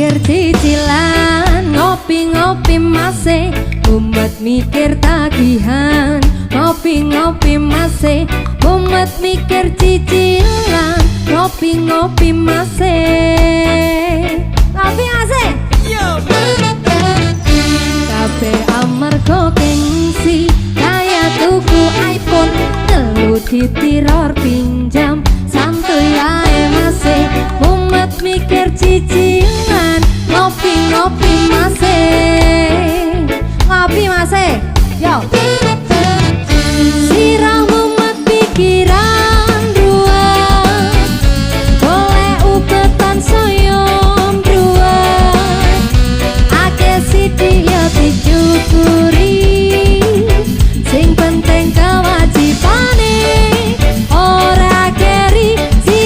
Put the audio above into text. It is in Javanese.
mikir cicilan, ngopi-ngopi masih mumet mikir tagihan. Ngopi-ngopi masih mumet mikir cicilan, ngopi-ngopi masih ngopi masih kabeh amarga gengsi kaya tuku iPhone telu ditiror pinjam santuy ae masih mumet mikir cicilan ngopi-ngopi masih